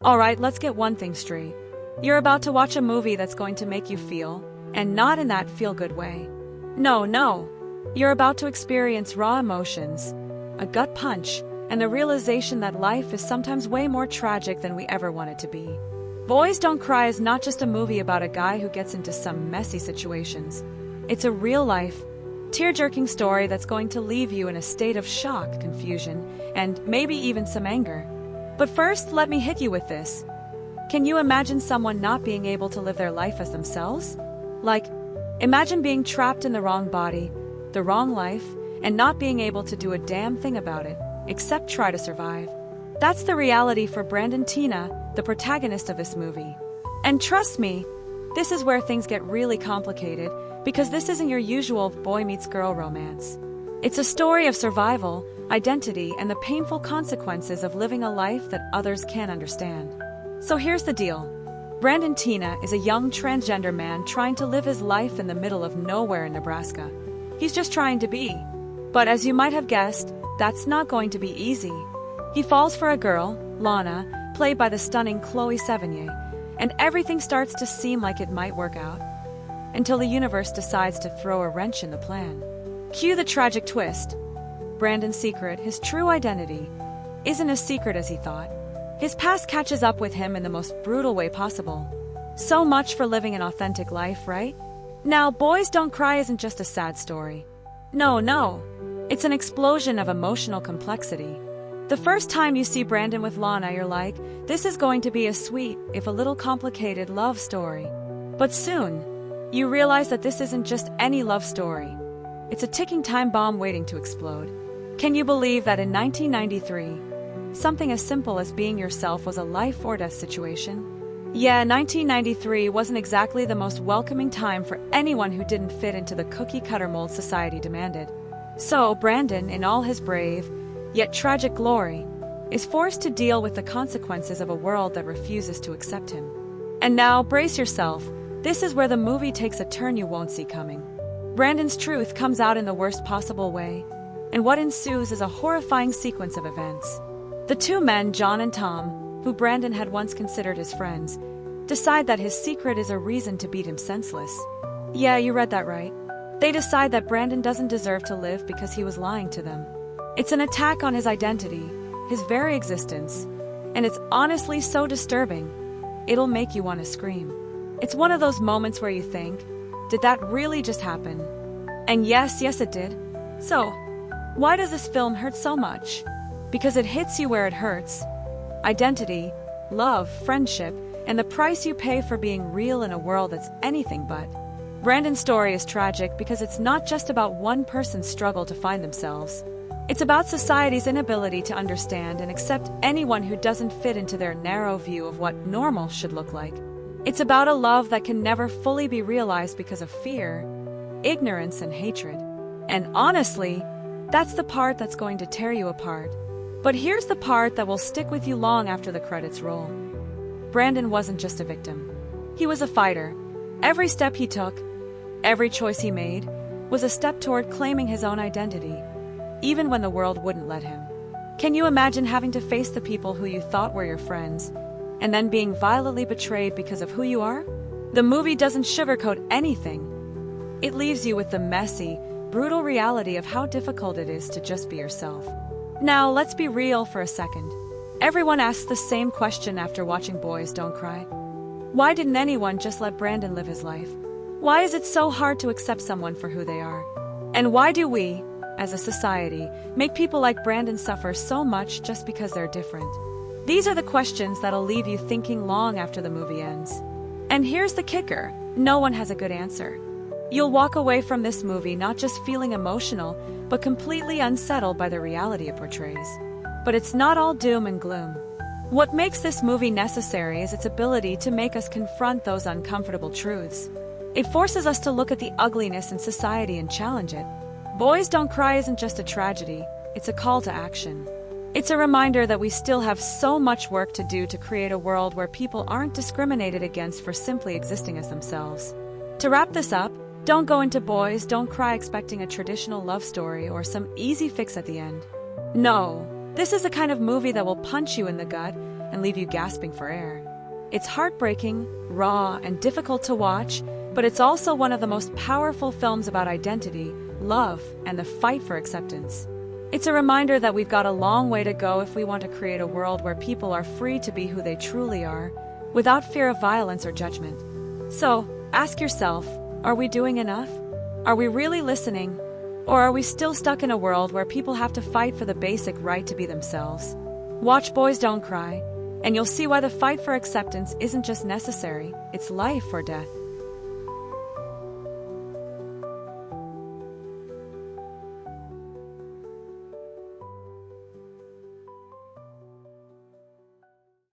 Alright, let's get one thing straight. You're about to watch a movie that's going to make you feel, and not in that feel-good way. No. You're about to experience raw emotions, a gut punch, and the realization that life is sometimes way more tragic than we ever want it to be. Boys Don't Cry is not just a movie about a guy who gets into some messy situations. It's a real-life, tear-jerking story that's going to leave you in a state of shock, confusion, and maybe even some anger. But first, let me hit you with this. Can you imagine someone not being able to live their life as themselves? Like, imagine being trapped in the wrong body, the wrong life, and not being able to do a damn thing about it, except try to survive. That's the reality for Brandon Teena, the protagonist of this movie. And trust me, this is where things get really complicated, because this isn't your usual boy meets girl romance. It's a story of survival, identity, and the painful consequences of living a life that others can't understand. So here's the deal. Brandon Teena is a young transgender man trying to live his life in the middle of nowhere in Nebraska. He's just trying to be. But as you might have guessed, that's not going to be easy. He falls for a girl, Lana, played by the stunning Chloe Sevigny, and everything starts to seem like it might work out. Until the universe decides to throw a wrench in the plan. Cue the tragic twist. Brandon's secret, his true identity, isn't as secret as he thought. His past catches up with him in the most brutal way possible. So much for living an authentic life, right? Now, Boys Don't Cry isn't just a sad story. No. It's an explosion of emotional complexity. The first time you see Brandon with Lana, you're like, this is going to be a sweet, if a little complicated, love story. But soon, you realize that this isn't just any love story. It's a ticking time bomb waiting to explode. Can you believe that in 1993, something as simple as being yourself was a life-or-death situation? Yeah, 1993 wasn't exactly the most welcoming time for anyone who didn't fit into the cookie-cutter mold society demanded. So, Brandon, in all his brave, yet tragic glory, is forced to deal with the consequences of a world that refuses to accept him. And now, brace yourself, this is where the movie takes a turn you won't see coming. Brandon's truth comes out in the worst possible way, and what ensues is a horrifying sequence of events. The two men, John and Tom, who Brandon had once considered his friends, decide that his secret is a reason to beat him senseless. Yeah, you read that right. They decide that Brandon doesn't deserve to live because he was lying to them. It's an attack on his identity, his very existence, and it's honestly so disturbing, it'll make you want to scream. It's one of those moments where you think, did that really just happen? And yes, it did. So, why does this film hurt so much? Because it hits you where it hurts. Identity, love, friendship, and the price you pay for being real in a world that's anything but. Brandon's story is tragic because it's not just about one person's struggle to find themselves. It's about society's inability to understand and accept anyone who doesn't fit into their narrow view of what normal should look like. It's about a love that can never fully be realized because of fear, ignorance, and hatred. And honestly, that's the part that's going to tear you apart. But here's the part that will stick with you long after the credits roll. Brandon wasn't just a victim. He was a fighter. Every step he took, every choice he made, was a step toward claiming his own identity, even when the world wouldn't let him. Can you imagine having to face the people who you thought were your friends, and then being violently betrayed because of who you are? The movie doesn't sugarcoat anything. It leaves you with the messy, brutal reality of how difficult it is to just be yourself. Now, let's be real for a second. Everyone asks the same question after watching Boys Don't Cry. Why didn't anyone just let Brandon live his life? Why is it so hard to accept someone for who they are? And why do we, as a society, make people like Brandon suffer so much just because they're different? These are the questions that'll leave you thinking long after the movie ends. And here's the kicker, no one has a good answer. You'll walk away from this movie not just feeling emotional, but completely unsettled by the reality it portrays. But it's not all doom and gloom. What makes this movie necessary is its ability to make us confront those uncomfortable truths. It forces us to look at the ugliness in society and challenge it. Boys Don't Cry isn't just a tragedy, it's a call to action. It's a reminder that we still have so much work to do to create a world where people aren't discriminated against for simply existing as themselves. To wrap this up, don't go into Boys Don't Cry expecting a traditional love story or some easy fix at the end. No, this is the kind of movie that will punch you in the gut, and leave you gasping for air. It's heartbreaking, raw, and difficult to watch, but it's also one of the most powerful films about identity, love, and the fight for acceptance. It's a reminder that we've got a long way to go if we want to create a world where people are free to be who they truly are, without fear of violence or judgment. So, ask yourself, are we doing enough? Are we really listening? Or are we still stuck in a world where people have to fight for the basic right to be themselves? Watch Boys Don't Cry, and you'll see why the fight for acceptance isn't just necessary, it's life or death.